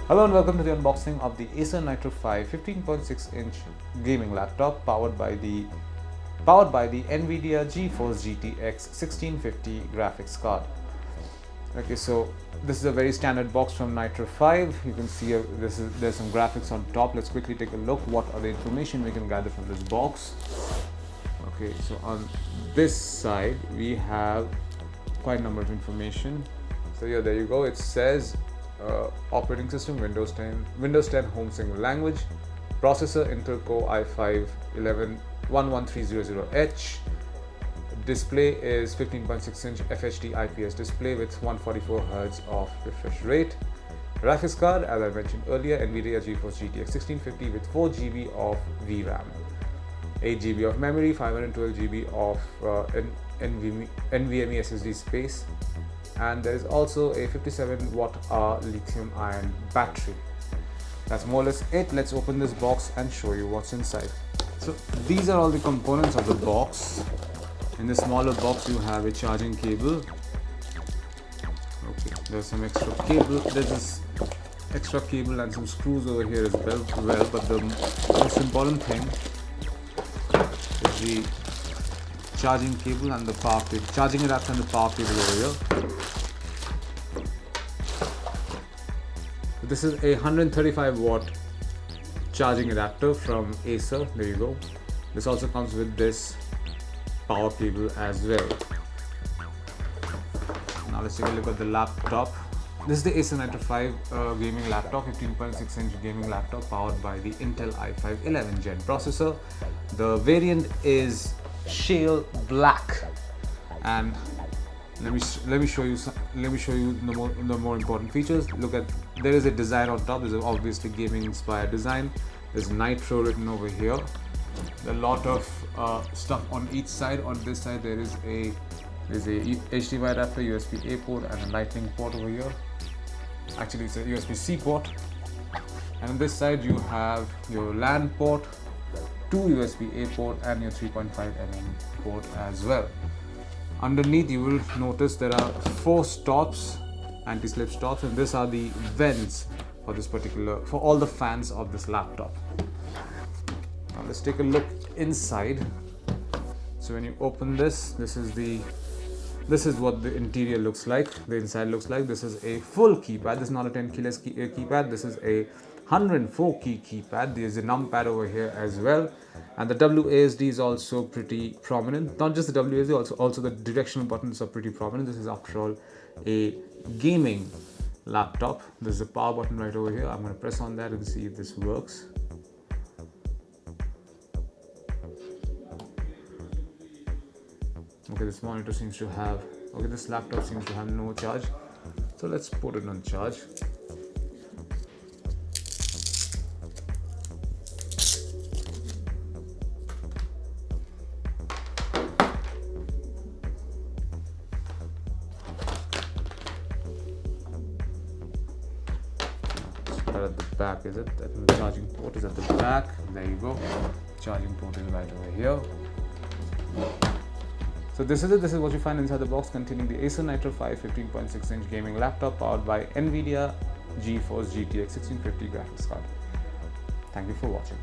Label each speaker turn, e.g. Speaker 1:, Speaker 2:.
Speaker 1: Hello and welcome to the unboxing of the Acer Nitro 5 15.6-inch gaming laptop powered by the NVIDIA GeForce GTX 1650 graphics card. Okay, so this is a very standard box from Nitro 5. You can see there's some graphics on top. Let's quickly take a look. What are the information we can gather from this box? Okay, so on this side we have quite a number of information. So yeah, there you go. It says operating system Windows 10 home single language, processor Intel Core i5-11300H, display is 15.6-inch FHD IPS display with 144Hz of refresh rate, graphics card as I mentioned earlier NVIDIA GeForce GTX 1650 with 4 GB of VRAM, 8 GB of memory, 512 GB of NVMe SSD space, and there is also a 57 watt-hour lithium ion battery. That's more or less it. Let's open this box and show you what's inside. So these are all the components of the box. In the smaller box you have a charging cable. Okay, there's some extra cable. There's this extra cable and some screws over here as well, but the most important thing is the charging cable and the power cable, charging adapter and the power cable over here. This is a 135 watt charging adapter from Acer. There you go. This also comes with this power cable as well. Now let's take a look at the laptop. This is the Acer Nitro 5 gaming laptop, 15.6-inch gaming laptop powered by the Intel i5 11th gen processor. The variant is shale black, and let me show you the more important features. Look at, there is a design on top. There's obviously gaming inspired design. There's Nitro written over here. There's a lot of stuff on each side. On this side there is a HDMI adapter, USB-A port, and a Lightning port over here. Actually it's a USB-C port. And on this side you have your LAN port, 2 USB-A port, and your 3.5mm port as well. Underneath you will notice there are 4 stops, anti-slip stops, and these are the vents for for all the fans of this laptop. Now let's take a look inside. So when you open this is what the interior looks like, the inside looks like. This is a full keypad. This is not a 10 keyless keypad. This is a 104 key keypad. There's a numpad over here as well, and the WASD is also pretty prominent. Not just the WASD, also the directional buttons are pretty prominent. This is after all a gaming laptop. There's a power button right over here. I'm going to press on that and see if this works. Okay, this laptop seems to have no charge, so let's put it on charge. At the back, is it? The charging port is at the back. There you go. Charging port is right over here. So this is it. This is what you find inside the box, containing the Acer Nitro 5 15.6-inch gaming laptop powered by NVIDIA GeForce GTX 1650 graphics card. Thank you for watching.